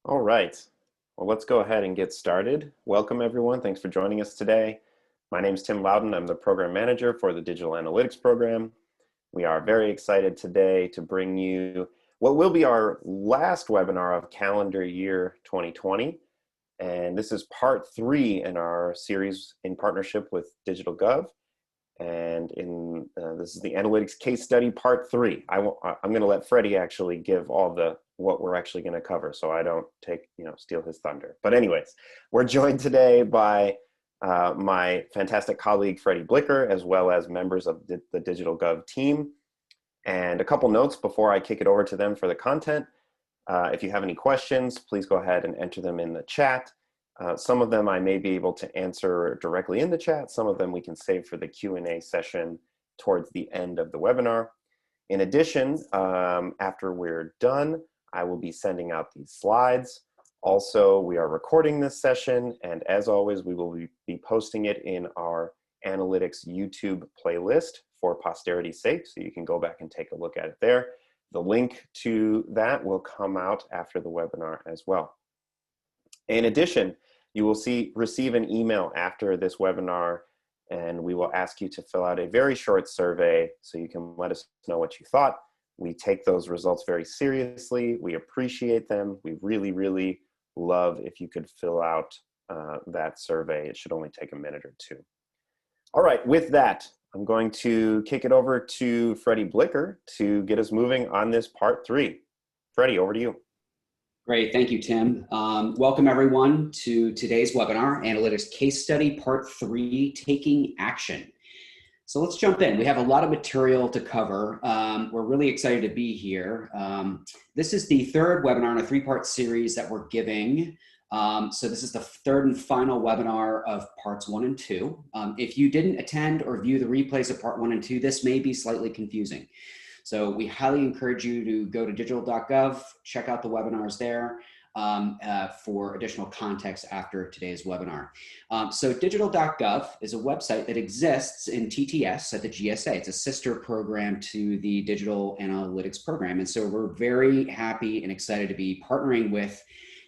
All right. Well, let's go ahead and get started. Welcome, everyone. Thanks for joining us today. My name is Tim Loudon. I'm the program manager for the Digital Analytics program. We are very excited today to bring you what will be our last webinar of calendar year 2020. And this is part 3 in our series in partnership with DigitalGov. And this is the analytics case study part 3. I'm going to let Freddie actually give all the what we're actually going to cover, so I don't steal his thunder. But anyways, we're joined today by my fantastic colleague Freddie Blicker, as well as members of the DigitalGov team. And a couple notes before I kick it over to them for the content. If you have any questions, please go ahead and enter them in the chat. Some of them I may be able to answer directly in the chat. Some of them we can save for the Q&A session towards the end of the webinar. In addition, after we're done, I will be sending out these slides. Also, we are recording this session, and as always, we will be posting it in our analytics YouTube playlist for posterity's sake, so you can go back and take a look at it there. The link to that will come out after the webinar as well. In addition, you will receive an email after this webinar, and we will ask you to fill out a very short survey so you can let us know what you thought. We take those results very seriously. We appreciate them. We really, really love if you could fill out that survey. It should only take a minute or two. All right, with that, I'm going to kick it over to Freddie Blicker to get us moving on this part 3. Freddie, over to you. Great, thank you, Tim. Welcome everyone to today's webinar, Analytics Case Study, Part 3, Taking Action. So let's jump in. We have a lot of material to cover. We're really excited to be here. This is the third webinar in a 3-part series that we're giving. So this is the third and final webinar of parts 1 and 2. If you didn't attend or view the replays of part 1 and 2, this may be slightly confusing. So we highly encourage you to go to Digital.gov, check out the webinars there for additional context after today's webinar. So Digital.gov is a website that exists in TTS at the GSA. It's a sister program to the Digital Analytics program. And so we're very happy and excited to be partnering with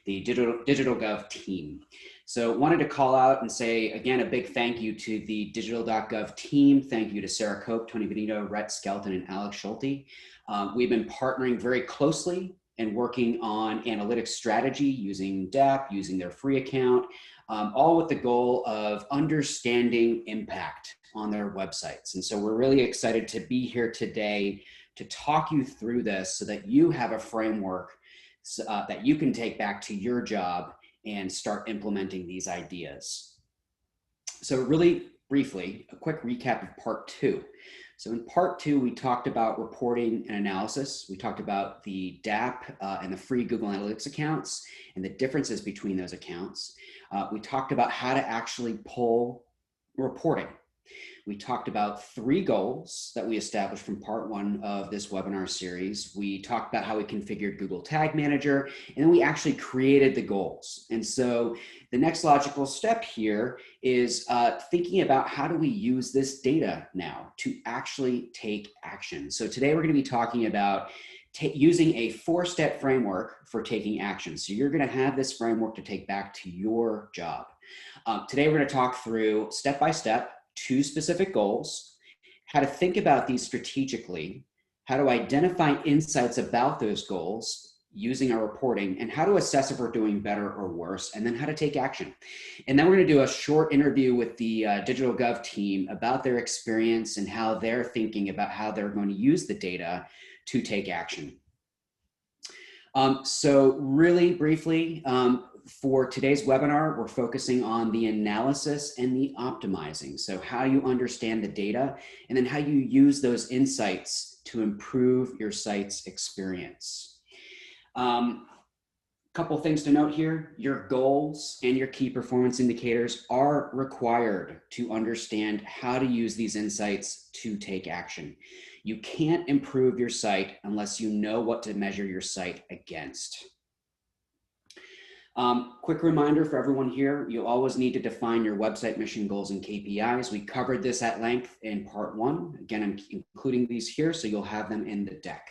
the DigitalGov team. So wanted to call out and say, again, a big thank you to the Digital.gov team. Thank you to Sarah Cope, Tony Benito, Rhett Skelton, and Alex Schulte. We've been partnering very closely and working on analytics strategy using DAP, using their free account, all with the goal of understanding impact on their websites. And so we're really excited to be here today to talk you through this so that you have a framework that you can take back to your job and start implementing these ideas. So really briefly, a quick recap of part 2. So in part 2, we talked about reporting and analysis. We talked about the DAP and the free Google Analytics accounts and the differences between those accounts. We talked about how to actually pull reporting. We talked about 3 goals that we established from part 1 of this webinar series. We talked about how we configured Google Tag Manager, and then we actually created the goals. And so the next logical step here is thinking about how do we use this data now to actually take action. So today we're going to be talking about using a 4-step framework for taking action. So you're going to have this framework to take back to your job. Today we're going to talk through step-by-step 2 specific goals, how to think about these strategically, how to identify insights about those goals using our reporting, and how to assess if we're doing better or worse, and then how to take action. And then we're going to do a short interview with the DigitalGov team about their experience and how they're thinking about how they're going to use the data to take action. So really briefly, for today's webinar, we're focusing on the analysis and the optimizing. So how you understand the data and then how you use those insights to improve your site's experience. Couple things to note here, your goals and your key performance indicators are required to understand how to use these insights to take action. You can't improve your site unless you know what to measure your site against. Quick reminder for everyone here, you always need to define your website mission goals and KPIs. We covered this at length in part 1. Again, I'm including these here, so you'll have them in the deck.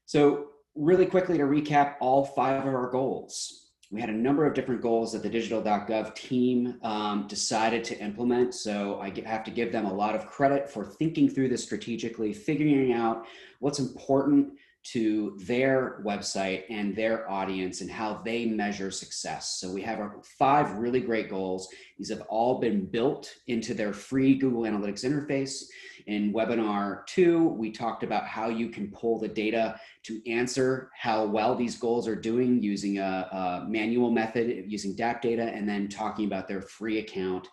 So really quickly to recap all 5 of our goals. We had a number of different goals that the Digital.gov team decided to implement. So I have to give them a lot of credit for thinking through this strategically, figuring out what's important to their website and their audience and how they measure success. So we have our 5 really great goals. These have all been built into their free Google Analytics interface. In webinar 2, we talked about how you can pull the data to answer how well these goals are doing using a manual method using DAP data, and then talking about their free account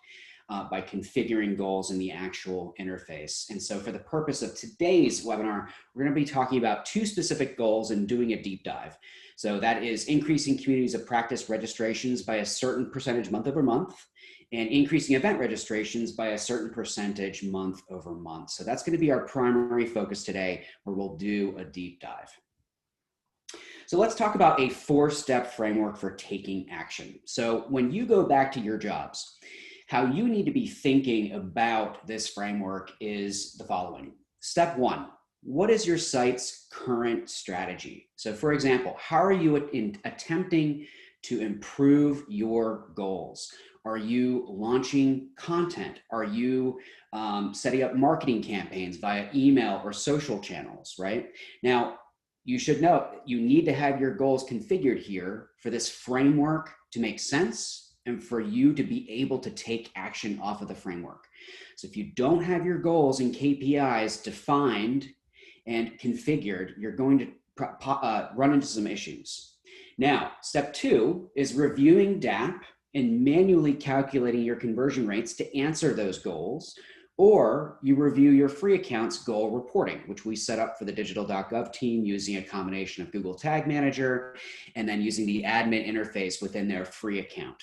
by configuring goals in the actual interface. And so for the purpose of today's webinar, we're going to be talking about 2 specific goals and doing a deep dive. So that is increasing communities of practice registrations by a certain percentage month over month, and increasing event registrations by a certain percentage month over month. So that's going to be our primary focus today, where we'll do a deep dive. So let's talk about a 4-step framework for taking action. So when you go back to your jobs, how you need to be thinking about this framework is the following. Step 1, what is your site's current strategy? So for example, how are you attempting to improve your goals? Are you launching content? Are you setting up marketing campaigns via email or social channels, right? Now, you should know you need to have your goals configured here for this framework to make sense and for you to be able to take action off of the framework. So if you don't have your goals and KPIs defined and configured, you're going to run into some issues. Now, step 2 is reviewing DAP and manually calculating your conversion rates to answer those goals, or you review your free accounts goal reporting, which we set up for the Digital.gov team using a combination of Google Tag Manager and then using the admin interface within their free account.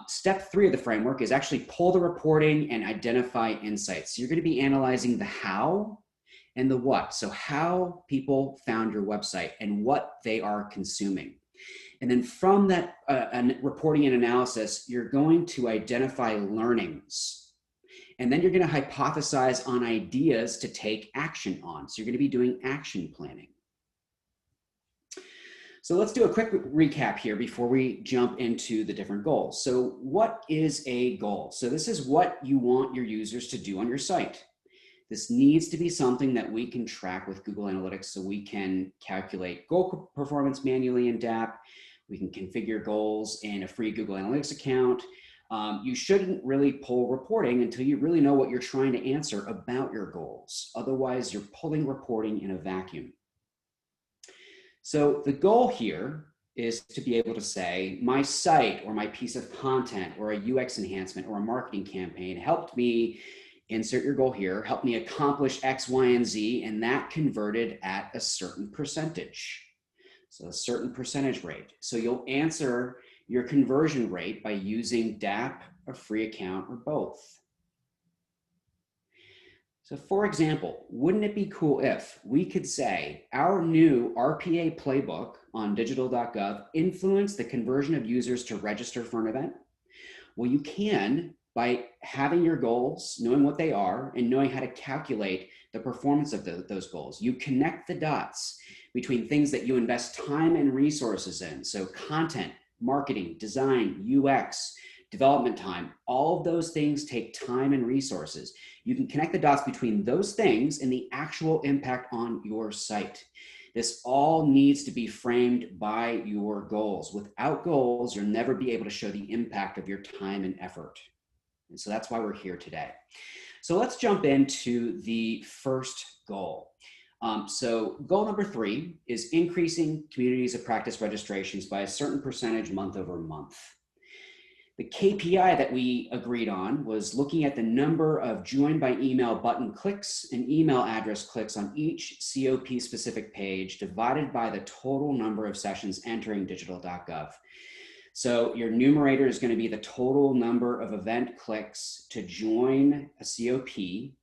Step 3 of the framework is actually pull the reporting and identify insights. So you're going to be analyzing the how and the what. So how people found your website and what they are consuming. And then from that reporting and analysis, you're going to identify learnings. And then you're going to hypothesize on ideas to take action on. So you're going to be doing action planning. So let's do a quick recap here before we jump into the different goals. So what is a goal? So this is what you want your users to do on your site. This needs to be something that we can track with Google Analytics, so we can calculate goal performance manually in DAP. We can configure goals in a free Google Analytics account. You shouldn't really pull reporting until you really know what you're trying to answer about your goals. Otherwise, you're pulling reporting in a vacuum. So the goal here is to be able to say, my site or my piece of content or a UX enhancement or a marketing campaign helped me, insert your goal here, helped me accomplish X, Y, and Z, and that converted at a certain percentage. So a certain percentage rate. So you'll answer your conversion rate by using DAP, a free account, or both. So for example, wouldn't it be cool if we could say our new RPA playbook on Digital.gov influenced the conversion of users to register for an event? Well, you can by having your goals, knowing what they are, and knowing how to calculate the performance of those goals. You connect the dots between things that you invest time and resources in. So content, marketing, design, UX, development time, all of those things take time and resources. You can connect the dots between those things and the actual impact on your site. This all needs to be framed by your goals. Without goals, you'll never be able to show the impact of your time and effort. And so that's why we're here today. So let's jump into the first goal. So goal number 3 is increasing communities of practice registrations by a certain percentage month over month. The KPI that we agreed on was looking at the number of join by email button clicks and email address clicks on each COP specific page divided by the total number of sessions entering Digital.gov. So your numerator is going to be the total number of event clicks to join a COP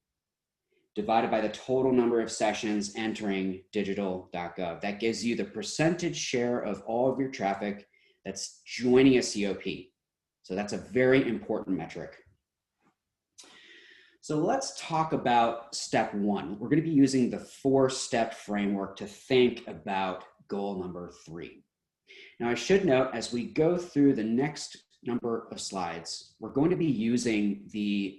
divided by the total number of sessions entering Digital.gov. That gives you the percentage share of all of your traffic that's joining a COP. So that's a very important metric. So let's talk about step one. We're going to be using the 4-step framework to think about goal number 3. Now, I should note, as we go through the next number of slides, we're going to be using the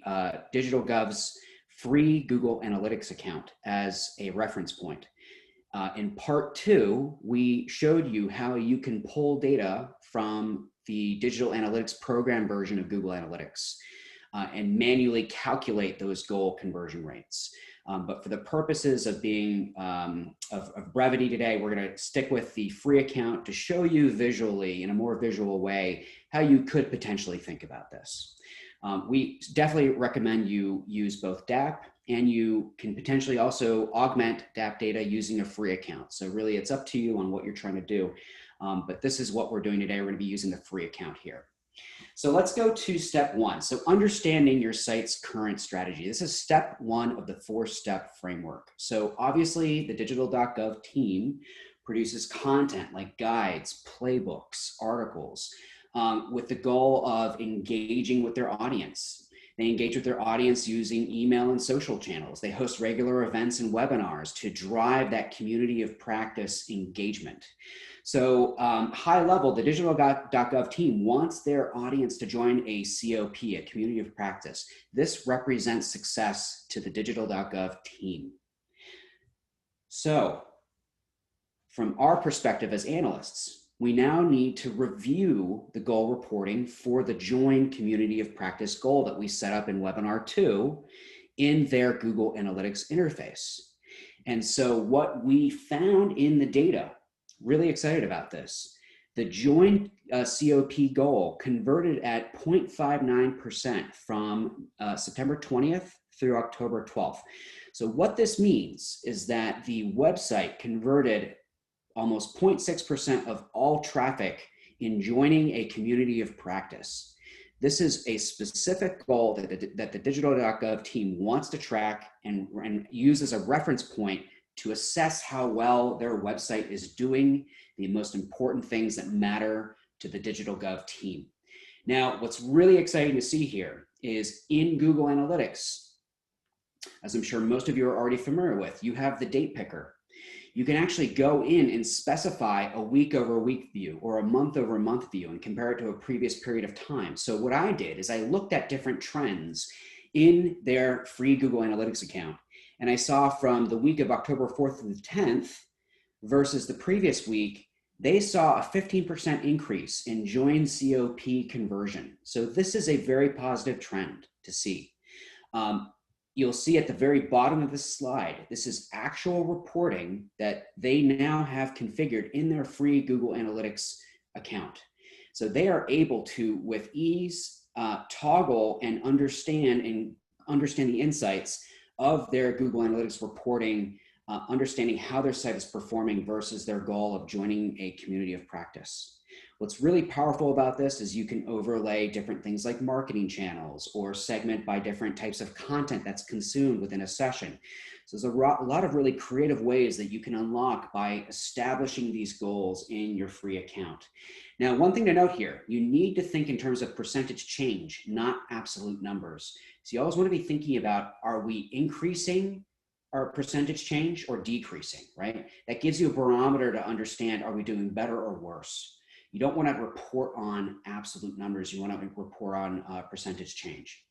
DigitalGov's free Google Analytics account as a reference point. In part 2, we showed you how you can pull data from the digital analytics program version of Google Analytics and manually calculate those goal conversion rates. But for the purposes of being of brevity today, we're going to stick with the free account to show you visually, in a more visual way, how you could potentially think about this. We definitely recommend you use both DAP, and you can potentially also augment DAP data using a free account. So really, it's up to you on what you're trying to do. But this is what we're doing today. We're going to be using the free account here. So let's go to step 1. So understanding your site's current strategy. This is step 1 of the 4-step framework. So obviously the Digital.gov team produces content like guides, playbooks, articles, with the goal of engaging with their audience. They engage with their audience using email and social channels. They host regular events and webinars to drive that community of practice engagement. So high level, the Digital.gov team wants their audience to join a COP, a community of practice. This represents success to the Digital.gov team. So from our perspective as analysts, we now need to review the goal reporting for the join community of practice goal that we set up in webinar 2 in their Google Analytics interface. And so what we found in the data, really excited about this, the join COP goal converted at 0.59% from September 20th through October 12th. So what this means is that the website converted almost 0.6% of all traffic in joining a community of practice. This is a specific goal that the Digital.gov team wants to track and use as a reference point to assess how well their website is doing the most important things that matter to the DigitalGov team. Now, what's really exciting to see here is in Google Analytics, as I'm sure most of you are already familiar with, you have the date picker. You can actually go in and specify a week over week view or a month over month view and compare it to a previous period of time. So what I did is I looked at different trends in their free Google Analytics account. And I saw from the week of October 4th through the 10th versus the previous week, they saw a 15% increase in join COP conversion. So this is a very positive trend to see. You'll see at the very bottom of this slide, this is actual reporting that they now have configured in their free Google Analytics account. So they are able to, with ease, toggle and understand the insights of their Google Analytics reporting, understanding how their site is performing versus their goal of joining a community of practice. What's really powerful about this is you can overlay different things like marketing channels or segment by different types of content that's consumed within a session. So there's a lot of really creative ways that you can unlock by establishing these goals in your free account. Now, one thing to note here, you need to think in terms of percentage change, not absolute numbers. So you always want to be thinking about, are we increasing our percentage change or decreasing, right? That gives you a barometer to understand, are we doing better or worse? You don't want to report on absolute numbers. You want to report on percentage change.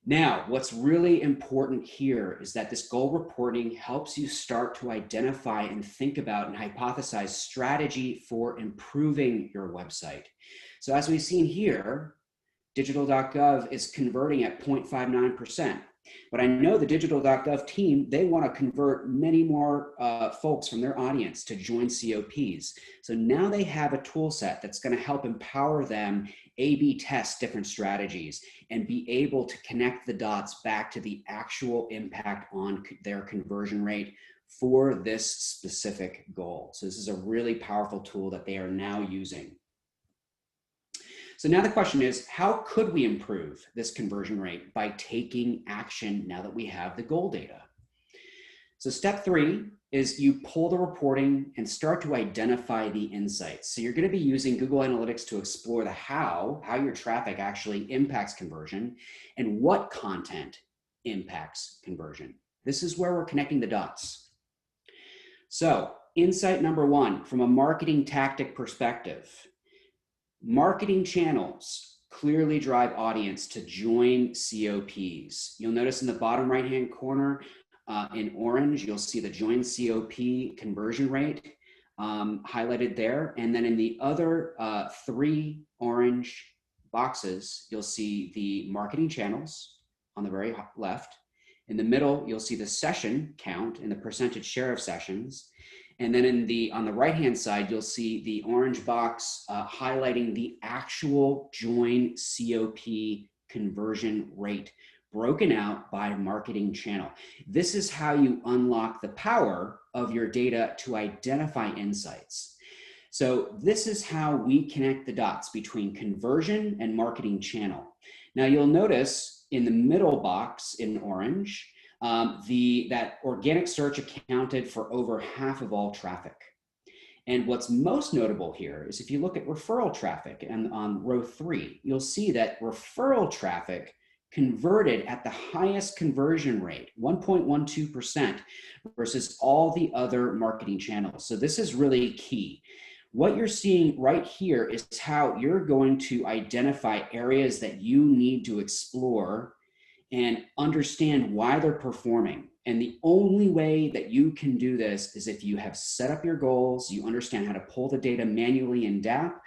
Now, what's really important here is that this goal reporting helps you start to identify and think about and hypothesize strategy for improving your website. So as we've seen here, Digital.gov is converting at 0.59%. But I know the Digital.gov team, they want to convert many more folks from their audience to join COPs. So now they have a tool set that's going to help empower them A/B test different strategies and be able to connect the dots back to the actual impact on their conversion rate for this specific goal. So this is a really powerful tool that they are now using. So now the question is, how could we improve this conversion rate by taking action now that we have the goal data? So step 3 is you pull the reporting and start to identify the insights. So you're going to be using Google Analytics to explore the how your traffic actually impacts conversion and what content impacts conversion. This is where we're connecting the dots. So insight number one, from a marketing tactic perspective, marketing channels clearly drive audience to join COPs. You'll notice in the bottom right-hand corner in orange, you'll see the join COP conversion rate highlighted there. And then in the other three orange boxes, you'll see the marketing channels on the very left. In the middle, you'll see the session count and the percentage share of sessions. And then on the right-hand side, you'll see the orange box highlighting the actual join COP conversion rate broken out by marketing channel. This is how you unlock the power of your data to identify insights. So this is how we connect the dots between conversion and marketing channel. Now you'll notice in the middle box in orange, that organic search accounted for over half of all traffic. And what's most notable here is if you look at referral traffic and on row 3, you'll see that referral traffic converted at the highest conversion rate, 1.12%, versus all the other marketing channels. So this is really key. What you're seeing right here is how you're going to identify areas that you need to explore and understand why they're performing. And the only way that you can do this is if you have set up your goals, you understand how to pull the data manually in DAP,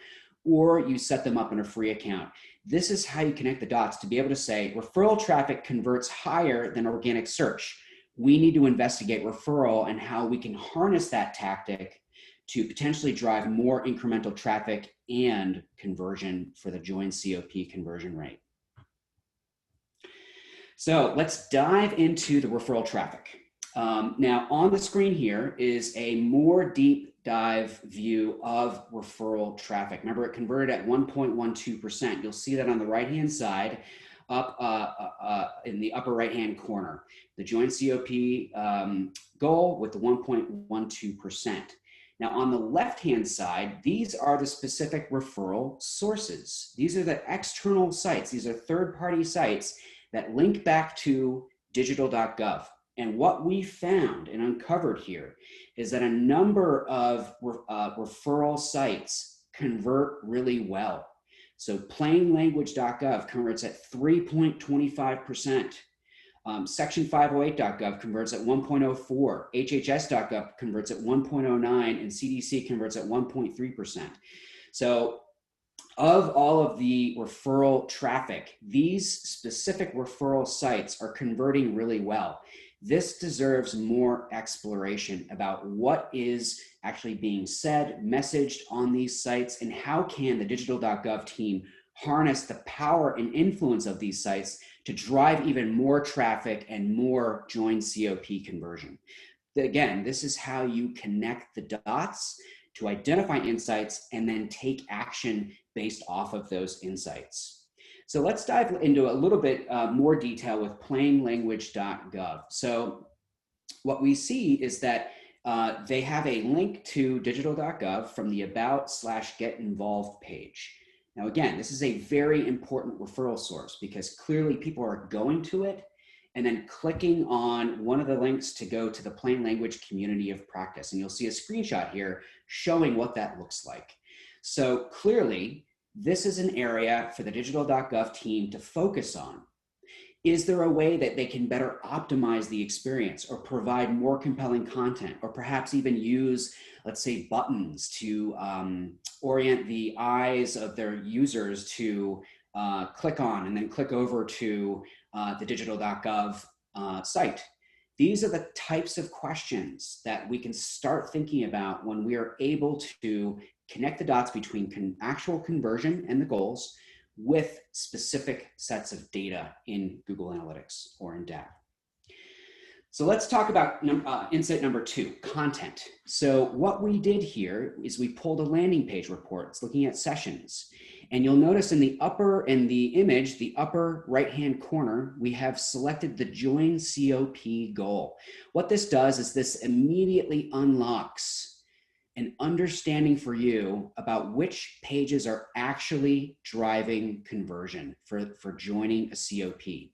or you set them up in a free account. This is how you connect the dots to be able to say referral traffic converts higher than organic search. We need to investigate referral and how we can harness that tactic to potentially drive more incremental traffic and conversion for the join COP conversion rate. So let's dive into the referral traffic. Now on the screen here is a more deep dive view of referral traffic. Remember, it converted at 1.12%. You'll see that on the right-hand side up in the upper right-hand corner, the join COP goal with the 1.12%. Now on the left-hand side, these are the specific referral sources. These are the external sites. These are third-party sites that link back to Digital.gov. And what we found and uncovered here is that a number of referral sites convert really well. So plainlanguage.gov converts at 3.25%. Section 508.gov converts at 1.04. HHS.gov converts at 1.09, and CDC converts at 1.3%. So of all of the referral traffic, these specific referral sites are converting really well. This deserves more exploration about what is actually being said, messaged on these sites, and how can the Digital.gov team harness the power and influence of these sites to drive even more traffic and more join COP conversion. Again, this is how you connect the dots to identify insights and then take action based off of those insights. So let's dive into a little bit more detail with plainlanguage.gov. So what we see is that they have a link to Digital.gov from the About/Get Involved page. Now, again, this is a very important referral source because clearly people are going to it and then clicking on one of the links to go to the plain language community of practice. And you'll see a screenshot here showing what that looks like. So clearly, this is an area for the Digital.gov team to focus on. Is there a way that they can better optimize the experience or provide more compelling content, or perhaps even use, let's say, buttons to orient the eyes of their users to click on and then click over to the Digital.gov site? These are the types of questions that we can start thinking about when we are able to connect the dots between actual conversion and the goals with specific sets of data in Google Analytics or in DAP. So let's talk about insight number 2, content. So what we did here is we pulled a landing page report. It's looking at sessions. And you'll notice in the image, the upper right-hand corner, we have selected the Join COP goal. What this does is this immediately unlocks an understanding for you about which pages are actually driving conversion for joining a COP.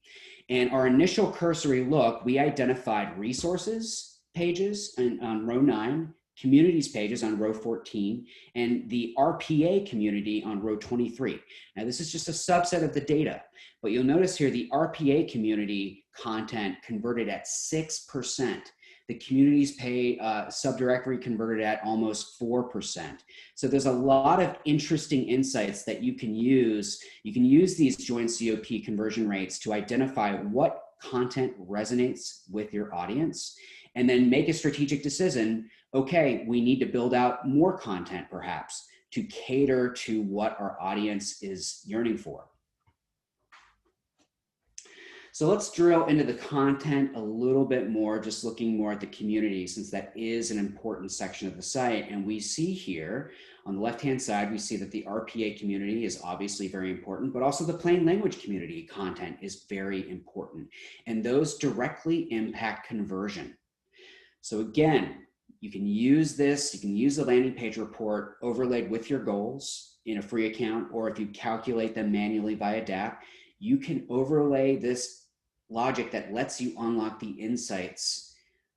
And our initial cursory look, we identified resources pages on row 9, communities pages on row 14, and the RPA community on row 23. Now, this is just a subset of the data, but you'll notice here the RPA community content converted at 6%. The communities pay subdirectory converted at almost 4%. So there's a lot of interesting insights that you can use. You can use these joint COP conversion rates to identify what content resonates with your audience, and then make a strategic decision. Okay, we need to build out more content perhaps to cater to what our audience is yearning for. So let's drill into the content a little bit more, just looking more at the community, since that is an important section of the site. And we see here on the left-hand side, we see that the RPA community is obviously very important, but also the plain language community content is very important. And those directly impact conversion. So again, you can use this, you can use the landing page report overlaid with your goals in a free account, or if you calculate them manually via DAP, you can overlay this logic that lets you unlock the insights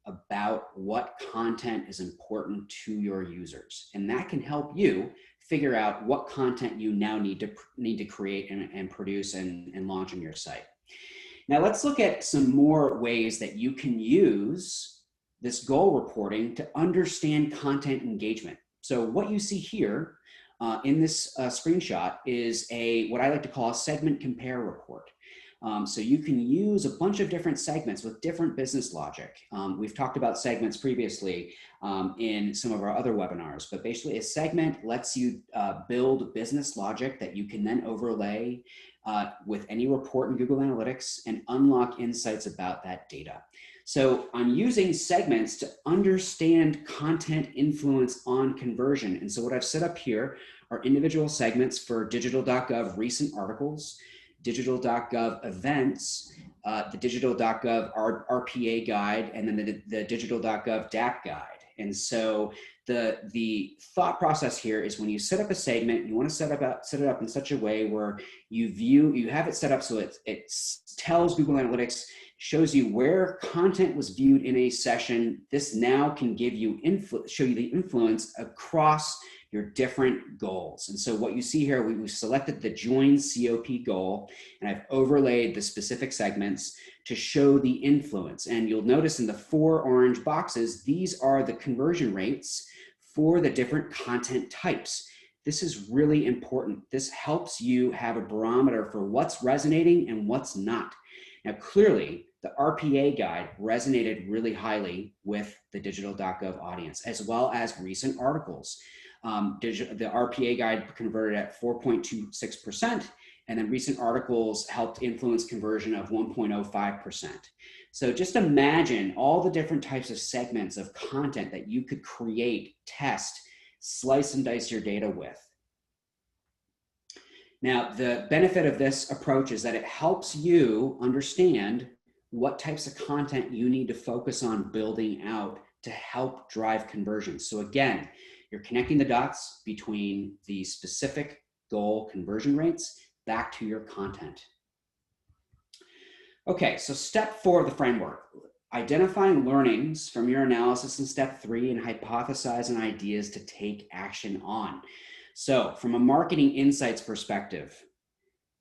about what content is important to your users. And that can help you figure out what content you now need to create and produce and launch on your site. Now let's look at some more ways that you can use this goal reporting to understand content engagement. So what you see here in this screenshot is what I like to call a segment compare report. So you can use a bunch of different segments with different business logic. We've talked about segments previously in some of our other webinars, but basically a segment lets you build business logic that you can then overlay with any report in Google Analytics and unlock insights about that data. So I'm using segments to understand content influence on conversion. And so what I've set up here are individual segments for Digital.gov recent articles, Digital.gov events, the Digital.gov RPA guide, and then the Digital.gov DAP guide. And so the thought process here is when you set up a segment, you want to set it up in such a way where you have it set up so it tells Google Analytics, shows you where content was viewed in a session. This now can give you show you the influence across your different goals. And so what you see here, we've selected the join COP goal, and I've overlaid the specific segments to show the influence. And you'll notice in the 4 orange boxes, these are the conversion rates for the different content types. This is really important. This helps you have a barometer for what's resonating and what's not. Now, clearly, the RPA guide resonated really highly with the Digital.gov audience, as well as recent articles. The RPA guide converted at 4.26%, and then recent articles helped influence conversion of 1.05%. So just imagine all the different types of segments of content that you could create, test, slice and dice your data with. Now, the benefit of this approach is that it helps you understand what types of content you need to focus on building out to help drive conversion. So again, you're connecting the dots between the specific goal conversion rates back to your content. Okay, so step 4 of the framework, identifying learnings from your analysis in step 3 and hypothesize on ideas to take action on. So from a marketing insights perspective,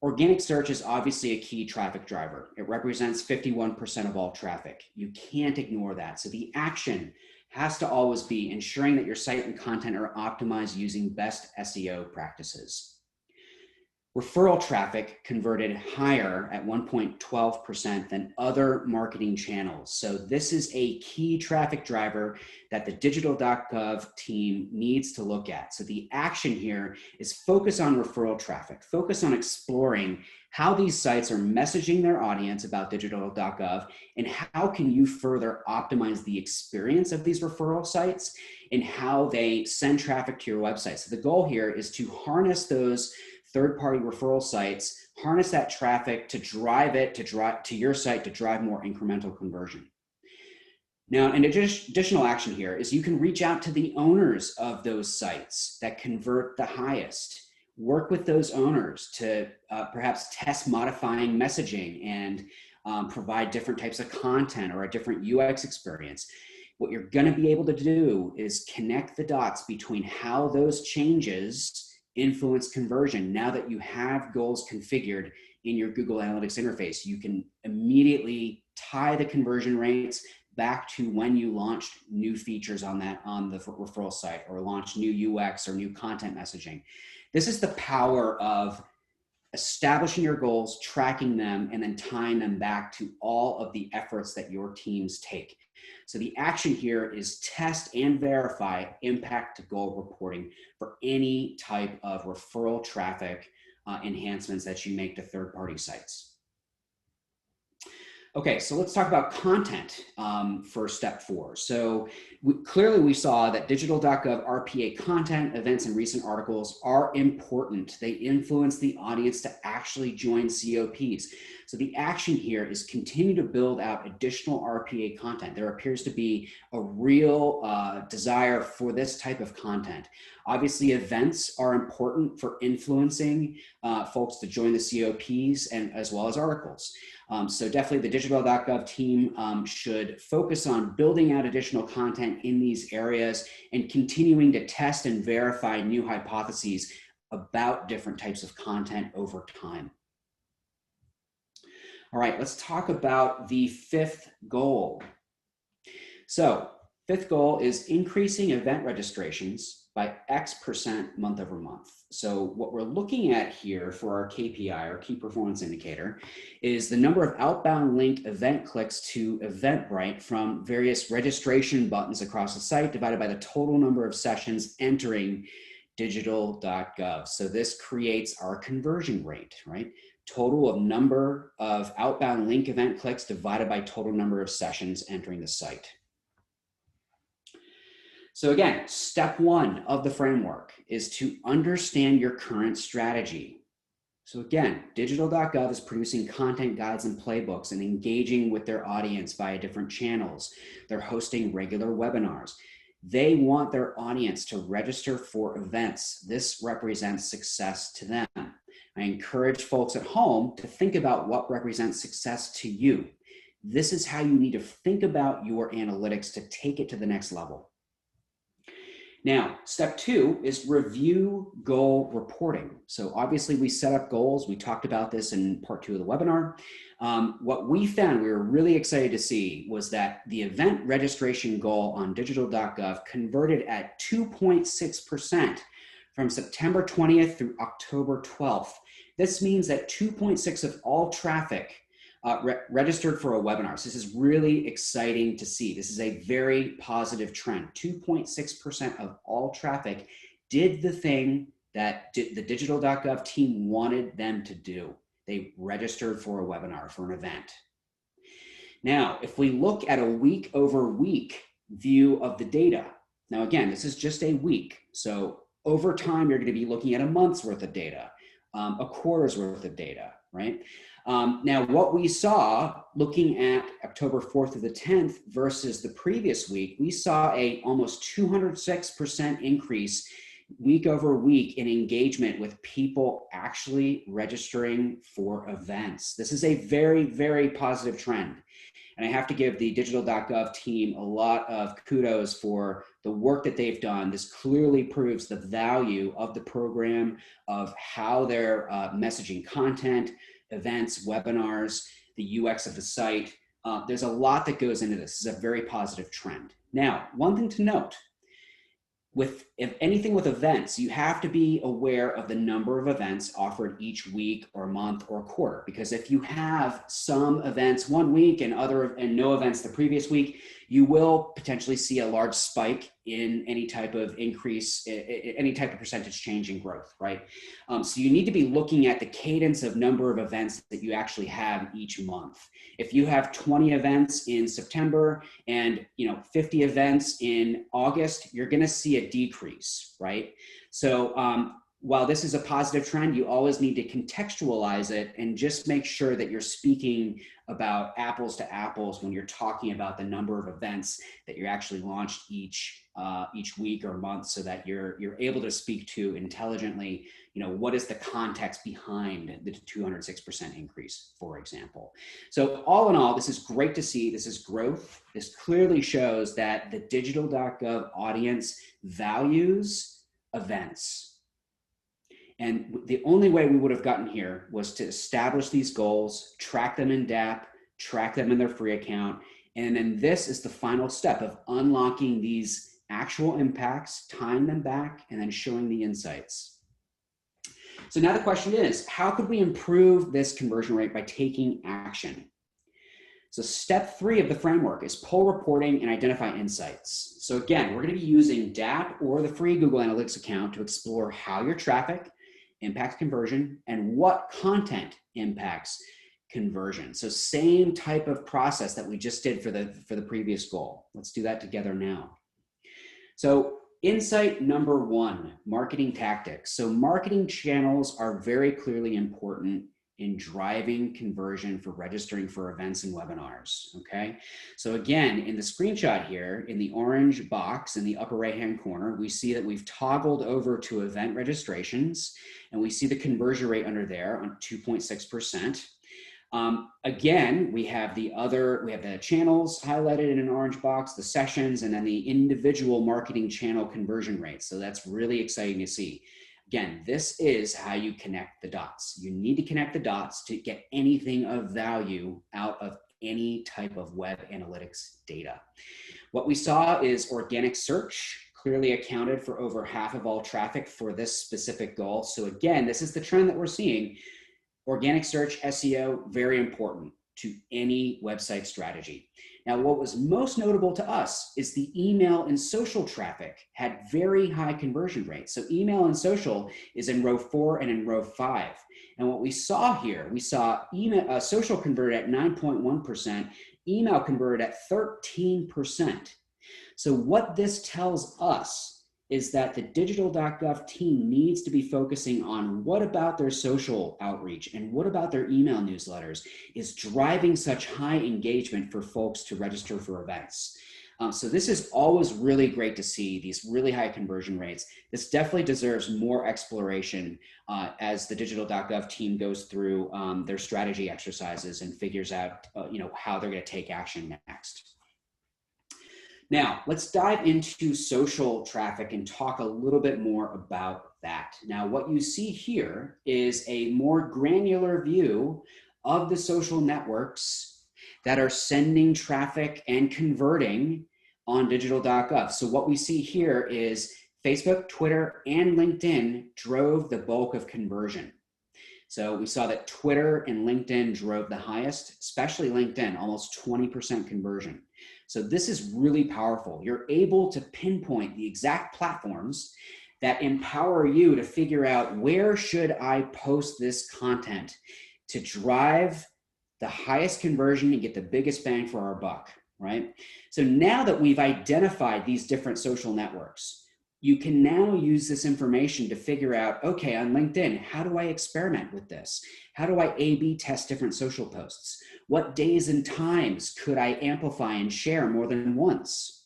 organic search is obviously a key traffic driver. It represents 51% of all traffic. You can't ignore that. So the action has to always be ensuring that your site and content are optimized using best SEO practices. Referral traffic converted higher at 1.12% than other marketing channels. So this is a key traffic driver that the Digital.gov team needs to look at. So the action here is focus on referral traffic, focus on exploring how these sites are messaging their audience about Digital.gov and how can you further optimize the experience of these referral sites and how they send traffic to your website. So the goal here is to harness those third-party referral sites, harness that traffic to drive it to your site to drive more incremental conversion. Now, an additional action here is you can reach out to the owners of those sites that convert the highest. Work with those owners to perhaps test modifying messaging and provide different types of content or a different UX experience. What you're going to be able to do is connect the dots between how those changes influence conversion. Now that you have goals configured in your Google Analytics interface, you can immediately tie the conversion rates back to when you launched new features on the referral site, or launched new UX or new content messaging. This is the power of establishing your goals, tracking them, and then tying them back to all of the efforts that your teams take. So the action here is test and verify impact to goal reporting for any type of referral traffic enhancements that you make to third-party sites. Okay, so let's talk about content for step 4. So clearly we saw that Digital.gov RPA content, events, and recent articles are important. They influence the audience to actually join COPs. So the action here is continue to build out additional RPA content. There appears to be a real desire for this type of content. Obviously, events are important for influencing folks to join the COPs, and as well as articles. So definitely the Digital.gov team should focus on building out additional content in these areas and continuing to test and verify new hypotheses about different types of content over time. All right, let's talk about the 5th goal. So 5th goal is increasing event registrations by X% month over month. So what we're looking at here for our KPI, our key performance indicator, is the number of outbound link event clicks to Eventbrite from various registration buttons across the site divided by the total number of sessions entering Digital.gov. So this creates our conversion rate, right? Total of number of outbound link event clicks divided by total number of sessions entering the site. So again, step 1 of the framework is to understand your current strategy. So again, Digital.gov is producing content guides and playbooks and engaging with their audience via different channels. They're hosting regular webinars. They want their audience to register for events. This represents success to them. I encourage folks at home to think about what represents success to you. This is how you need to think about your analytics to take it to the next level. Now, step 2 is review goal reporting. So obviously we set up goals. We talked about this in part 2 of the webinar. What we found, we were really excited to see, was that the event registration goal on Digital.gov converted at 2.6% from September 20th through October 12th. This means that 2.6 of all traffic registered for a webinar. So this is really exciting to see. This is a very positive trend. 2.6% of all traffic did the thing that the Digital.gov team wanted them to do. They registered for a webinar, for an event. Now, if we look at a week over week view of the data, now again, this is just a week. So over time, you're going to be looking at a month's worth of data, a quarter's worth of data, right? Now, what we saw looking at October 4th to the 10th versus the previous week, we saw a almost 206% increase week over week in engagement with people actually registering for events. This is a very, very positive trend. And I have to give the Digital.gov team a lot of kudos for the work that they've done. This clearly proves the value of the program, of how they're messaging content, events, webinars, the UX of the site. There's a lot that goes into this. This is a very positive trend. Now, one thing to note, if anything with events, you have to be aware of the number of events offered each week or month or quarter, because if you have some events one week and no events the previous week, you will potentially see a large spike in any type of increase, any type of percentage change in growth, right? So you need to be looking at the cadence of number of events that you actually have each month. If you have 20 events in September and 50 events in August, you're going to see a decrease, right? So while this is a positive trend, you always need to contextualize it and just make sure that you're speaking about apples to apples when you're talking about the number of events that you actually launched each week or month, so that you're able to speak to intelligently, what is the context behind the 206% increase, for example. So all in all, this is great to see. This is growth. This clearly shows that the Digital.gov audience values events. And the only way we would have gotten here was to establish these goals, track them in DAP, track them in their free account. And then this is the final step of unlocking these actual impacts, tying them back, and then showing the insights. So now the question is, how could we improve this conversion rate by taking action? So step 3 of the framework is pull reporting and identify insights. So again, we're going to be using DAP or the free Google Analytics account to explore how your traffic impacts conversion and what content impacts conversion. So same type of process that we just did for the previous goal. Let's do that together now. So insight number 1, marketing tactics. So marketing channels are very clearly important in driving conversion for registering for events and webinars, okay? So again, in the screenshot here, in the orange box in the upper right-hand corner, we see that we've toggled over to event registrations, and we see the conversion rate under there on 2.6%. Again, we have the channels highlighted in an orange box, the sessions, and then the individual marketing channel conversion rate. So that's really exciting to see. Again, this is how you connect the dots. You need to connect the dots to get anything of value out of any type of web analytics data. What we saw is organic search clearly accounted for over half of all traffic for this specific goal. So again, this is the trend that we're seeing. Organic search, SEO, very important to any website strategy. Now, what was most notable to us is the email and social traffic had very high conversion rates. So email and social is in row 4 and in row 5. And what we saw here, we saw social converted at 9.1%, email converted at 13%. So what this tells us is that the Digital.gov team needs to be focusing on what about their social outreach and what about their email newsletters is driving such high engagement for folks to register for events. So this is always really great to see, these really high conversion rates. This definitely deserves more exploration as the Digital.gov team goes through their strategy exercises and figures out how they're going to take action next. Now, let's dive into social traffic and talk a little bit more about that. Now, what you see here is a more granular view of the social networks that are sending traffic and converting on Digital.gov. So what we see here is Facebook, Twitter, and LinkedIn drove the bulk of conversion. So we saw that Twitter and LinkedIn drove the highest, especially LinkedIn, almost 20% conversion. So this is really powerful. You're able to pinpoint the exact platforms that empower you to figure out where should I post this content to drive the highest conversion and get the biggest bang for our buck, right? So now that we've identified these different social networks, you can now use this information to figure out, okay, on LinkedIn, how do I experiment with this? How do I A/B test different social posts? What days and times could I amplify and share more than once?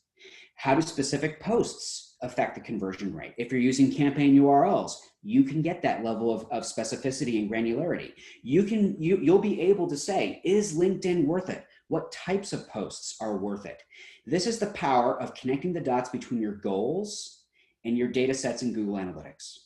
How do specific posts affect the conversion rate? If you're using campaign URLs, you can get that level of specificity and granularity. You'll be able to say, is LinkedIn worth it? What types of posts are worth it? This is the power of connecting the dots between your goals and your data sets in Google Analytics.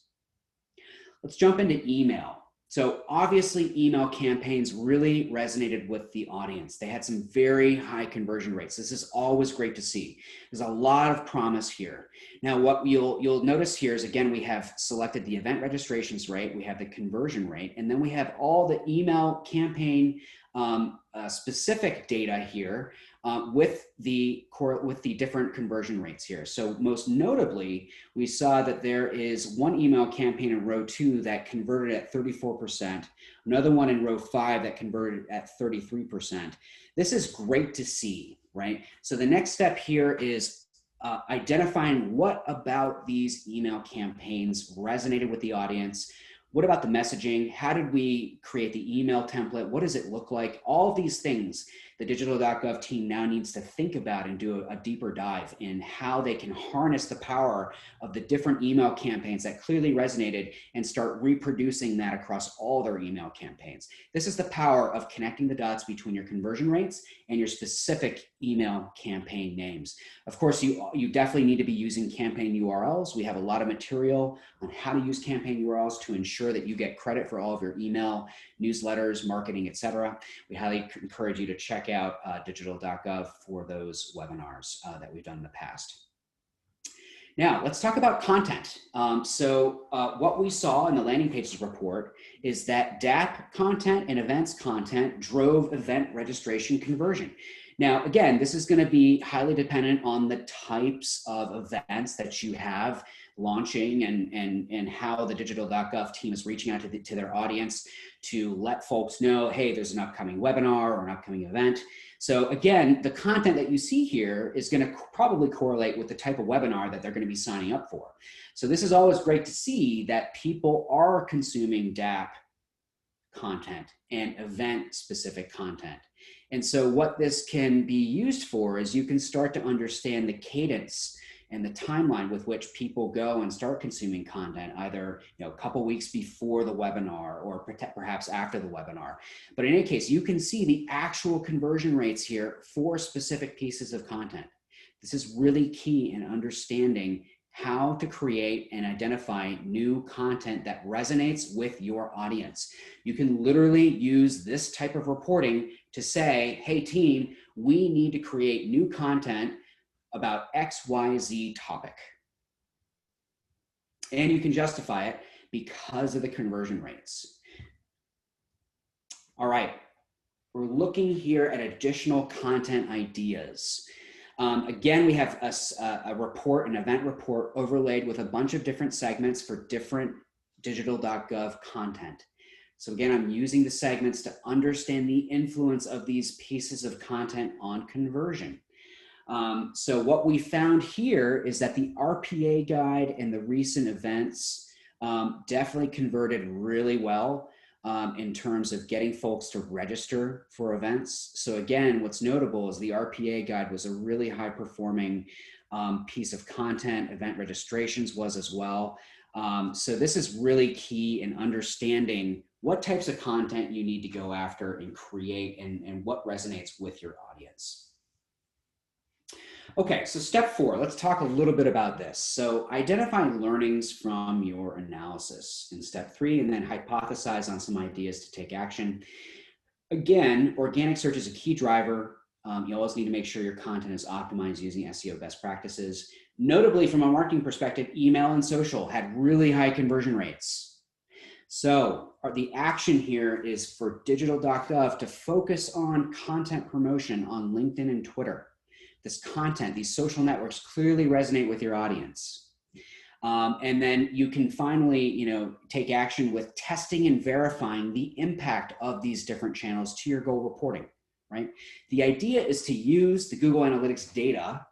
Let's jump into email. So obviously email campaigns really resonated with the audience. They had some very high conversion rates. This is always great to see. There's a lot of promise here. Now what you'll notice here is, again, we have selected the event registrations rate, we have the conversion rate, and then we have all the email campaign specific data here with the different conversion rates here. So most notably, we saw that there is one email campaign in row 2 that converted at 34%, another one in row 5 that converted at 33%. This is great to see, right? So the next step here is identifying what about these email campaigns resonated with the audience. What about the messaging? How did we create the email template? What does it look like? All of these things the Digital.gov team now needs to think about and do a deeper dive in how they can harness the power of the different email campaigns that clearly resonated and start reproducing that across all their email campaigns. This is the power of connecting the dots between your conversion rates and your specific email campaign names. Of course, you definitely need to be using campaign URLs. We have a lot of material on how to use campaign URLs to ensure that you get credit for all of your email, newsletters, marketing, etc. We highly encourage you to check out Digital.gov for those webinars that we've done in the past. Now, let's talk about content. What we saw in the landing pages report is that DAP content and events content drove event registration conversion. Now, again, this is going to be highly dependent on the types of events that you have launching and how the Digital.gov team is reaching out to their audience to let folks know, hey, there's an upcoming webinar or an upcoming event. So again, the content that you see here is going to probably correlate with the type of webinar that they're going to be signing up for. So this is always great to see that people are consuming DAP content and event specific content. And so what this can be used for is you can start to understand the cadence and the timeline with which people go and start consuming content, either a couple weeks before the webinar or perhaps after the webinar. But in any case, you can see the actual conversion rates here for specific pieces of content. This is really key in understanding how to create and identify new content that resonates with your audience. You can literally use this type of reporting to say, hey team, we need to create new content about XYZ topic. And you can justify it because of the conversion rates. All right, we're looking here at additional content ideas. Again, we have a report, an event report overlaid with a bunch of different segments for different Digital.gov content. So again, I'm using the segments to understand the influence of these pieces of content on conversion. So what we found here is that the RPA guide and the recent events definitely converted really well in terms of getting folks to register for events. So again, what's notable is the RPA guide was a really high performing piece of content. Event registrations was as well. So this is really key in understanding what types of content you need to go after and create and what resonates with your audience. Okay, so step 4, let's talk a little bit about this. So identify learnings from your analysis in step 3, and then hypothesize on some ideas to take action. Again, organic search is a key driver. You always need to make sure your content is optimized using SEO best practices. Notably, from a marketing perspective, email and social had really high conversion rates. So the action here is for Digital.gov to focus on content promotion on LinkedIn and Twitter. This content, these social networks clearly resonate with your audience. And then you can finally, take action with testing and verifying the impact of these different channels to your goal reporting, right? The idea is to use the Google Analytics data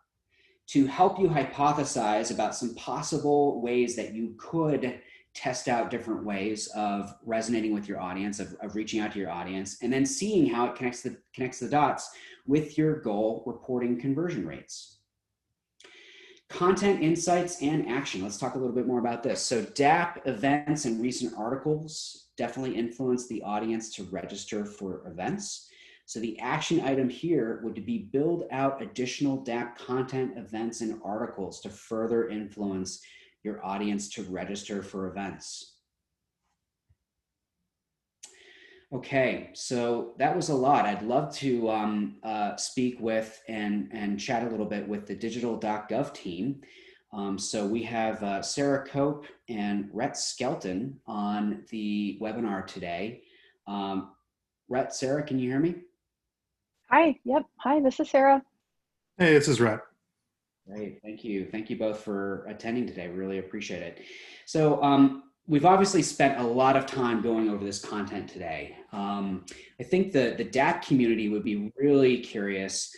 to help you hypothesize about some possible ways that you could test out different ways of resonating with your audience, of reaching out to your audience, and then seeing how it connects the dots with your goal reporting conversion rates. Content, insights, and action. Let's talk a little bit more about this. So DAP events and recent articles definitely influence the audience to register for events. So the action item here would be build out additional DAP content, events, and articles to further influence your audience to register for events. Okay, so that was a lot. I'd love to speak with and chat a little bit with the Digital.gov team. So we have Sarah Cope and Rhett Skelton on the webinar today. Rhett, Sarah, can you hear me? Hi, yep. Hi, this is Sarah. Hey, this is Rhett. Great, thank you. Thank you both for attending today. Really appreciate it. So we've obviously spent a lot of time going over this content today. I think the DAP community would be really curious.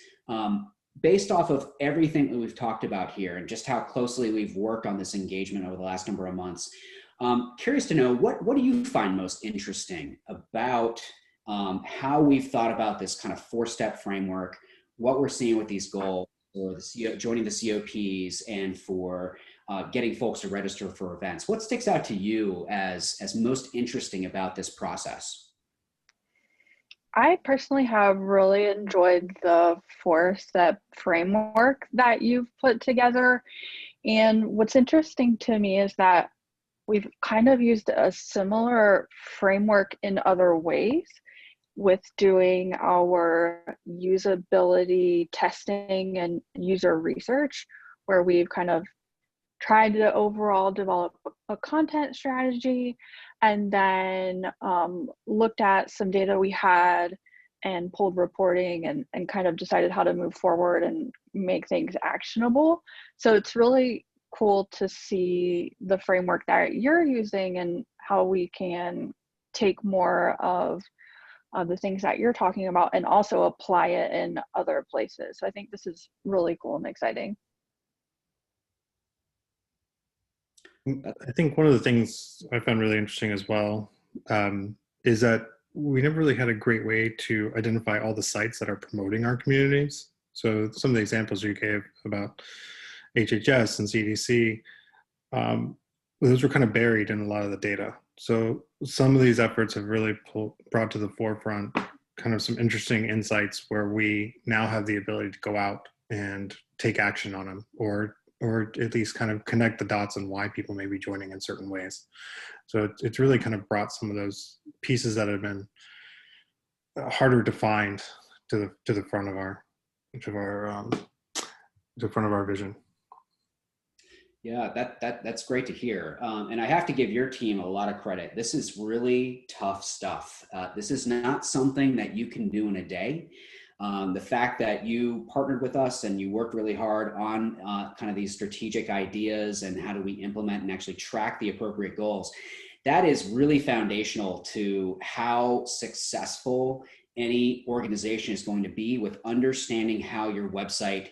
based off of everything that we've talked about here and just how closely we've worked on this engagement over the last number of months, curious to know, what do you find most interesting about how we've thought about this kind of four-step framework, what we're seeing with these goals for the joining the COPs and for getting folks to register for events? What sticks out to you as most interesting about this process? I personally have really enjoyed the four-step framework that you've put together. And what's interesting to me is that we've kind of used a similar framework in other ways with doing our usability testing and user research, where we've kind of tried to overall develop a content strategy and then looked at some data we had and pulled reporting and kind of decided how to move forward and make things actionable. So it's really cool to see the framework that you're using and how we can take more of the things that you're talking about and also apply it in other places. So I think this is really cool and exciting. I think one of the things I found really interesting as well is that we never really had a great way to identify all the sites that are promoting our communities. So some of the examples you gave about HHS and CDC, those were kind of buried in a lot of the data. So some of these efforts have really brought to the forefront kind of some interesting insights where we now have the ability to go out and take action on them, or at least kind of connect the dots on why people may be joining in certain ways. So it's really kind of brought some of those pieces that have been harder to find to the front of our vision. Yeah, that's great to hear. And I have to give your team a lot of credit. This is really tough stuff. This is not something that you can do in a day. The fact that you partnered with us and you worked really hard on kind of these strategic ideas and how do we implement and actually track the appropriate goals, that is really foundational to how successful any organization is going to be with understanding how your website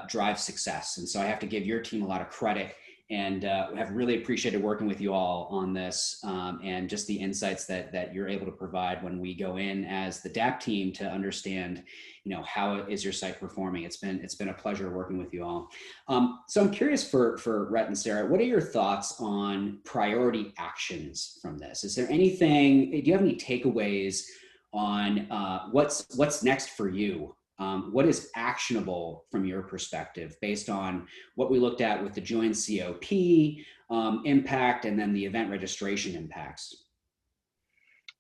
drives success. And so I have to give your team a lot of credit and have really appreciated working with you all on this and just the insights that you're able to provide when we go in as the DAP team to understand, how is your site performing. It's been a pleasure working with you all. So I'm curious for Rhett and Sarah, what are your thoughts on priority actions from this? Is there anything, do you have any takeaways on what's next for you? What is actionable from your perspective based on what we looked at with the joint COP impact and then the event registration impacts?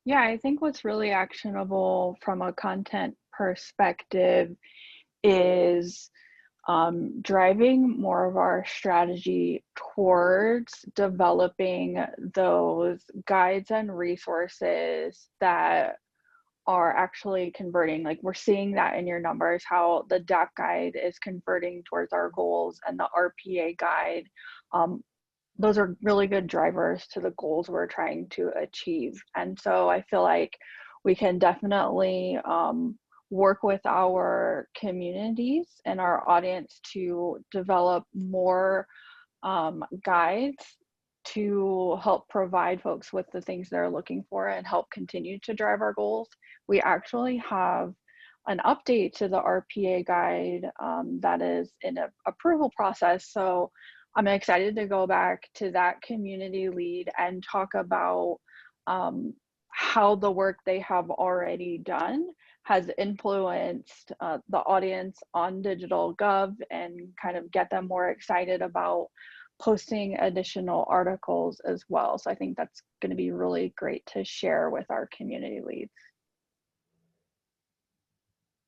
Yeah, I think what's really actionable from a content perspective is driving more of our strategy towards developing those guides and resources that are actually converting. Like we're seeing that in your numbers, how the DAP guide is converting towards our goals and the RPA guide. Those are really good drivers to the goals we're trying to achieve. And so I feel like we can definitely work with our communities and our audience to develop more guides to help provide folks with the things they're looking for and help continue to drive our goals. We actually have an update to the RPA guide that is in an approval process. So I'm excited to go back to that community lead and talk about how the work they have already done has influenced the audience on Digital.gov and kind of get them more excited about posting additional articles as well. So I think that's going to be really great to share with our community leads.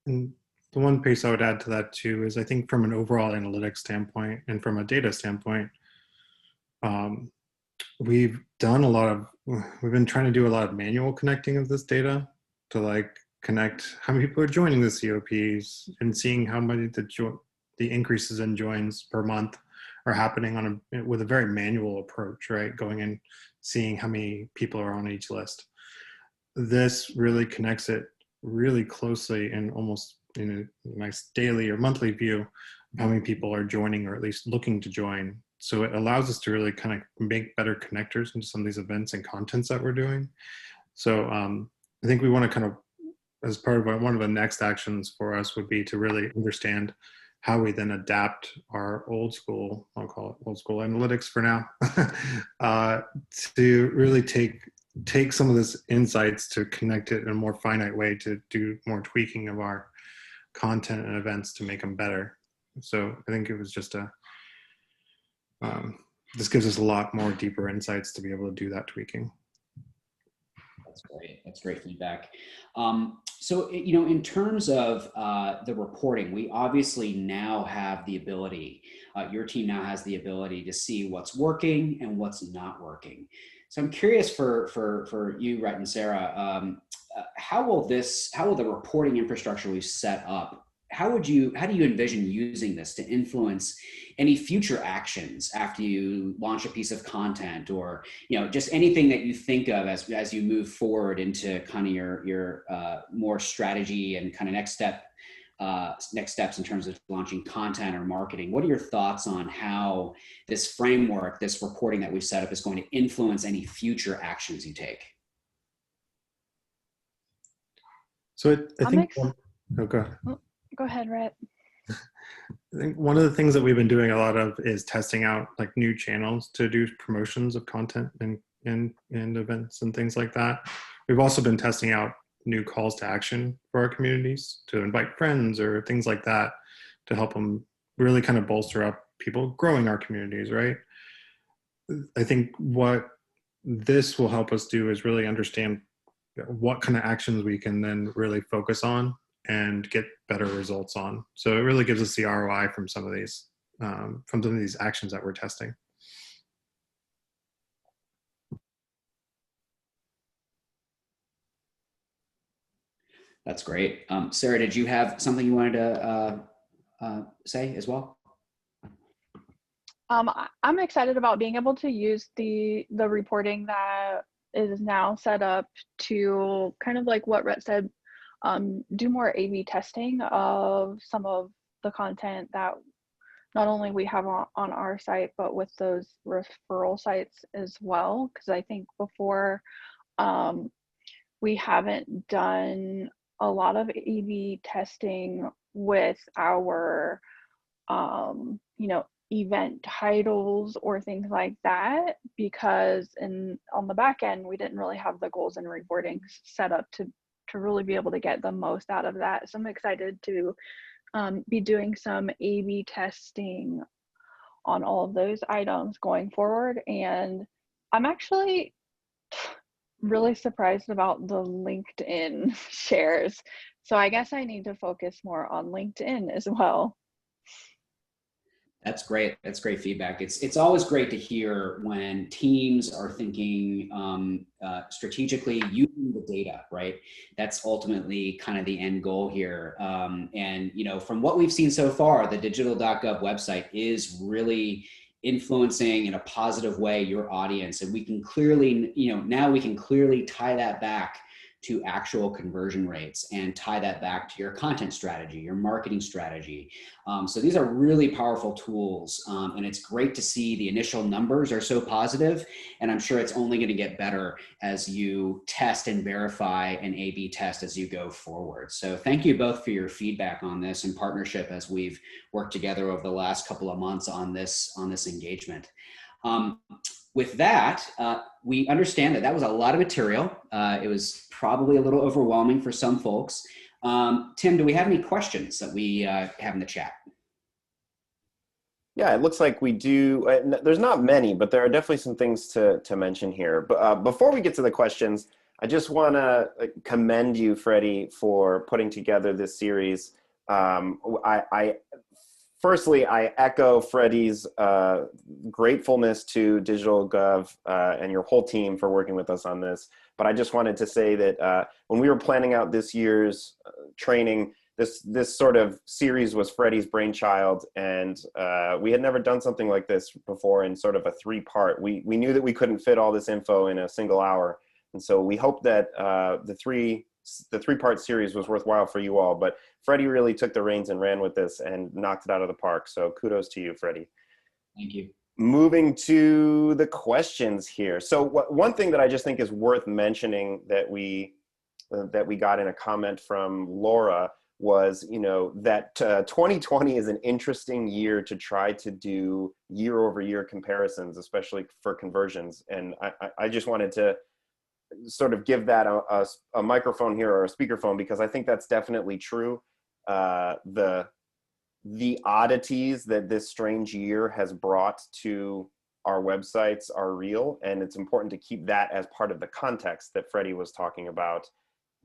And the one piece I would add to that too is I think from an overall analytics standpoint and from a data standpoint, we've been trying to do a lot of manual connecting of this data to connect how many people are joining the COPs and seeing how many the increases in joins per month are happening with a very manual approach, right? Going and seeing how many people are on each list. This really connects it really closely and almost in a nice daily or monthly view of how many people are joining or at least looking to join. So it allows us to really kind of make better connectors into some of these events and contents that we're doing. So I think we want to kind of, as part of one of the next actions for us would be to really understand how we then adapt our old school, I'll call it old school analytics for now, to really take some of this insights to connect it in a more finite way to do more tweaking of our content and events to make them better. So I think it was just this gives us a lot more deeper insights to be able to do that tweaking. That's great. That's great feedback. So, in terms of the reporting, we obviously now have the ability, your team now has the ability to see what's working and what's not working. So I'm curious for you, Rhett and Sarah, how will the reporting infrastructure we've set up, how do you envision using this to influence any future actions after you launch a piece of content, or just anything that you think of as you move forward into kind of your more strategy and kind of next steps in terms of launching content or marketing? What are your thoughts on how this framework, this reporting that we've set up, is going to influence any future actions you take? So I think, Go ahead, Rhett. I think one of the things that we've been doing a lot of is testing out like new channels to do promotions of content and events and things like that. We've also been testing out new calls to action for our communities to invite friends or things like that to help them really kind of bolster up people growing our communities, right? I think what this will help us do is really understand what kind of actions we can then really focus on and get better results on. So it really gives us the ROI from some of these actions that we're testing. That's great. Sarah, did you have something you wanted to say as well? I'm excited about being able to use the reporting that is now set up to kind of like what Rhett said, do more A/B testing of some of the content that not only we have on our site, but with those referral sites as well. Because I think before we haven't done a lot of A/B testing with our, event titles or things like that, because on the back end, we didn't really have the goals and reporting set up to really be able to get the most out of that. So I'm excited to be doing some A/B testing on all of those items going forward. And I'm actually really surprised about the LinkedIn shares. So I guess I need to focus more on LinkedIn as well. That's great. That's great feedback. It's always great to hear when teams are thinking strategically using the data, right? That's ultimately kind of the end goal here. And from what we've seen so far, the Digital.gov website is really influencing in a positive way your audience, and we can clearly, now we can clearly tie that back to actual conversion rates and tie that back to your content strategy, your marketing strategy. So these are really powerful tools, and it's great to see the initial numbers are so positive, and I'm sure it's only going to get better as you test and verify an A/B test as you go forward. So thank you both for your feedback on this and partnership as we've worked together over the last couple of months on this engagement. With that, we understand that was a lot of material. It was probably a little overwhelming for some folks. Tim, do we have any questions that we have in the chat? Yeah, it looks like we do. There's not many, but there are definitely some things to mention here. But before we get to the questions, I just want to commend you, Freddie, for putting together this series. Firstly, I echo Freddie's gratefulness to DigitalGov and your whole team for working with us on this. But I just wanted to say that when we were planning out this year's training, this sort of series was Freddie's brainchild, and we had never done something like this before in sort of a three-part. We knew that we couldn't fit all this info in a single hour, and so we hope that the three the three-part series was worthwhile for you all, but Freddie really took the reins and ran with this and knocked it out of the park. So kudos to you, Freddie. Thank you. Moving to the questions here. So one thing that I just think is worth mentioning that we got in a comment from Laura was, that 2020 is an interesting year to try to do year-over-year comparisons, especially for conversions. And I just wanted to sort of give that a microphone here or a speakerphone, because I think that's definitely true. The oddities that this strange year has brought to our websites are real, and it's important to keep that as part of the context that Freddie was talking about,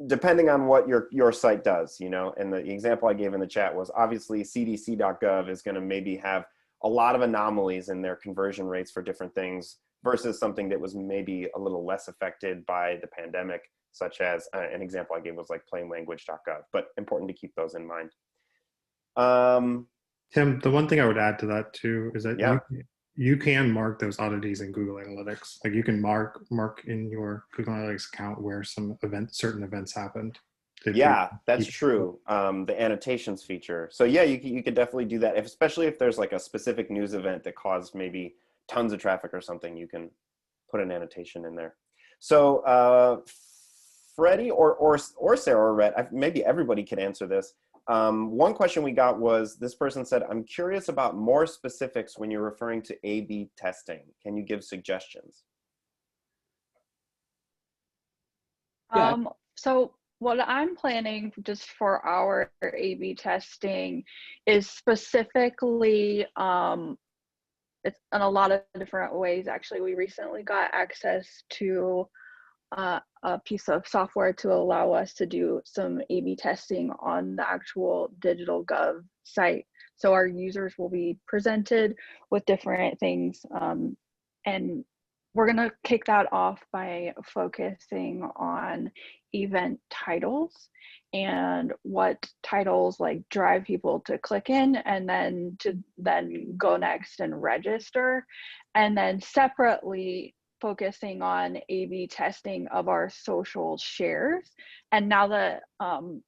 depending on what your site does, and the example I gave in the chat was obviously CDC.gov is going to maybe have a lot of anomalies in their conversion rates for different things versus something that was maybe a little less affected by the pandemic, such as an example I gave was like plainlanguage.gov, but important to keep those in mind. Tim, the one thing I would add to that too is that yeah. you can mark those oddities in Google Analytics. Like you can mark in your Google Analytics account where certain events happened. Yeah, that's true. The annotations feature. So yeah, you could definitely do that, especially if there's like a specific news event that caused maybe tons of traffic or something. You can put an annotation in there. So Freddie or Sarah or Rhett, maybe everybody can answer this. One question we got was, this person said, I'm curious about more specifics when you're referring to A/B testing. Can you give suggestions? Yeah. So what I'm planning just for our A/B testing is specifically, it's in a lot of different ways. Actually, we recently got access to a piece of software to allow us to do some A/B testing on the actual DigitalGov site. So our users will be presented with different things, and we're going to kick that off by focusing on event titles and what titles like drive people to click in and then to go next and register, and then separately focusing on A/B testing of our social shares. And now that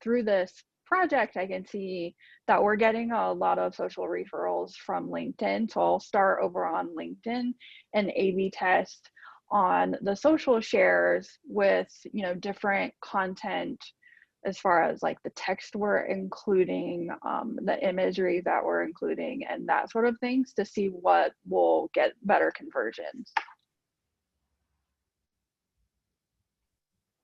through this project, I can see that we're getting a lot of social referrals from LinkedIn. So I'll start over on LinkedIn and A/B test on the social shares with, different content as far as like the text we're including, the imagery that we're including, and that sort of things to see what will get better conversions.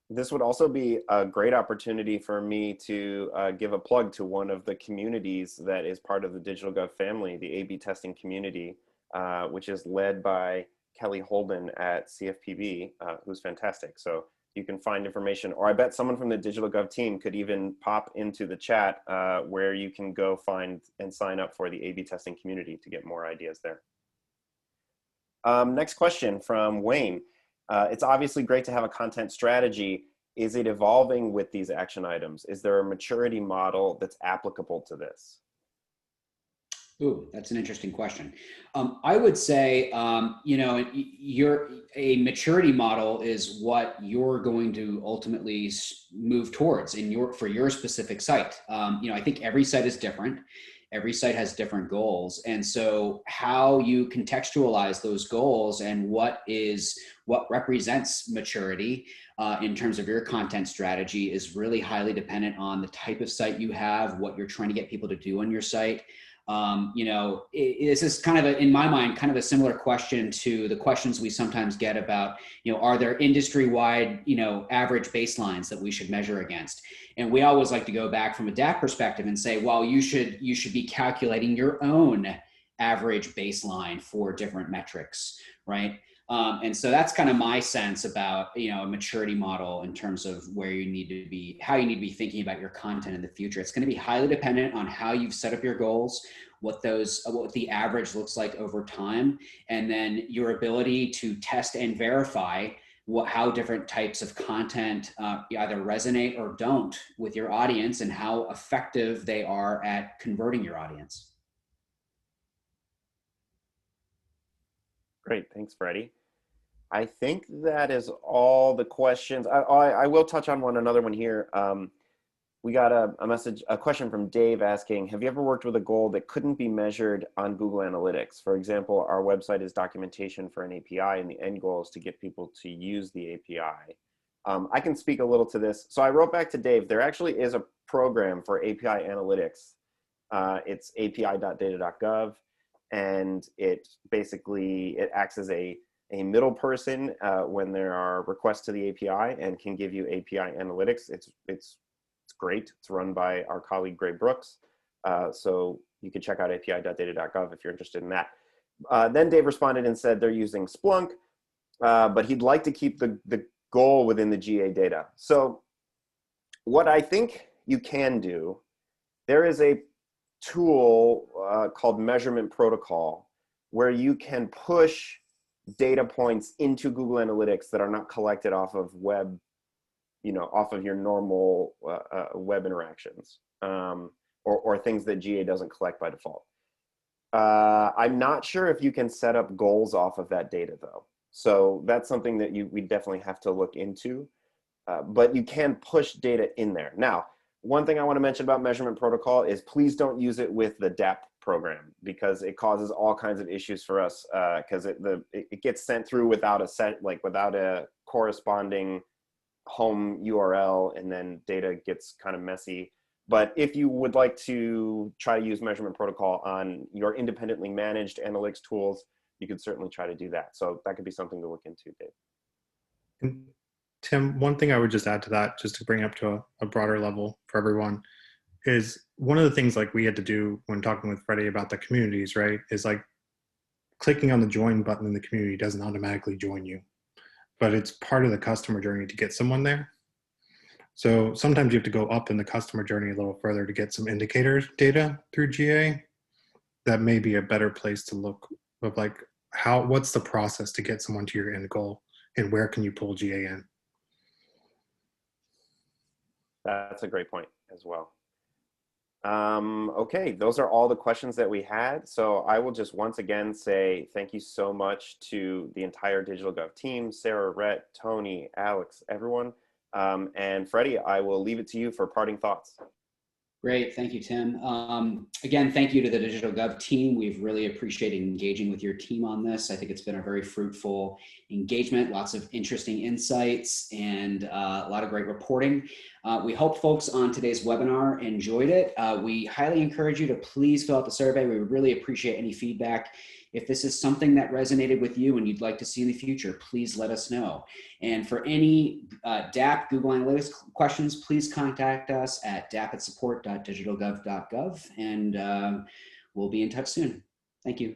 This would also be a great opportunity for me to give a plug to one of the communities that is part of the DigitalGov family, the A/B testing community, which is led by Kelly Holden at CFPB, who's fantastic. So you can find information, or I bet someone from the DigitalGov team could even pop into the chat where you can go find and sign up for the A/B testing community to get more ideas there. Next question from Wayne. It's obviously great to have a content strategy. Is it evolving with these action items? Is there a maturity model that's applicable to this? Ooh, that's an interesting question. I would say, a maturity model is what you're going to ultimately move towards for your specific site. I think every site is different. Every site has different goals. And so how you contextualize those goals and what represents maturity in terms of your content strategy is really highly dependent on the type of site you have, what you're trying to get people to do on your site. This is kind of in my mind, kind of a similar question to the questions we sometimes get about, are there industry-wide, average baselines that we should measure against? And we always like to go back from a DAC perspective and say, well, you should be calculating your own average baseline for different metrics, right? And so that's kind of my sense about, a maturity model in terms of where you need to be, how you need to be thinking about your content in the future. It's going to be highly dependent on how you've set up your goals, what the average looks like over time, and then your ability to test and verify how different types of content either resonate or don't with your audience and how effective they are at converting your audience. Great, thanks, Freddie. I think that is all the questions. I will touch on another one here. We got a question from Dave asking, have you ever worked with a goal that couldn't be measured on Google Analytics? For example, our website is documentation for an API and the end goal is to get people to use the API. I can speak a little to this. So I wrote back to Dave, there actually is a program for API analytics. It's api.data.gov, and it acts as a middle person when there are requests to the API and can give you API analytics. It's great. It's run by our colleague Gray Brooks. So you can check out api.data.gov if you're interested in that. Then Dave responded and said they're using Splunk, but he'd like to keep the goal within the GA data. So what I think you can do, there is a tool called Measurement Protocol where you can push data points into Google Analytics that are not collected off of web, off of your normal web interactions, or things that GA doesn't collect by default. I'm not sure if you can set up goals off of that data though. So that's something that we definitely have to look into, but you can push data in there. Now, one thing I want to mention about Measurement Protocol is please don't use it with the DAP program because it causes all kinds of issues for us because it gets sent through without a corresponding home URL, and then data gets kind of messy. But if you would like to try to use Measurement Protocol on your independently managed analytics tools, you could certainly try to do that. So that could be something to look into, Dave. And Tim, one thing I would just add to that, just to bring up to a broader level for everyone, is one of the things like we had to do when talking with Freddie about the communities, right, is like clicking on the join button in the community doesn't automatically join you, but it's part of the customer journey to get someone there. So sometimes you have to go up in the customer journey a little further to get some indicator data through GA. That may be a better place to look of like what's the process to get someone to your end goal and where can you pull GA in? That's a great point as well. Okay, those are all the questions that we had. So I will just once again say thank you so much to the entire DigitalGov team, Sarah, Rhett, Tony, Alex, everyone. And Freddie, I will leave it to you for parting thoughts. Great, thank you, Tim. Again, thank you to the DigitalGov team. We've really appreciated engaging with your team on this. I think it's been a very fruitful engagement, lots of interesting insights, and a lot of great reporting. We hope folks on today's webinar enjoyed it. We highly encourage you to please fill out the survey. We would really appreciate any feedback. If this is something that resonated with you and you'd like to see in the future, please let us know. And for any DAP, Google Analytics questions, please contact us at dap@support.digitalgov.gov, and we'll be in touch soon. Thank you.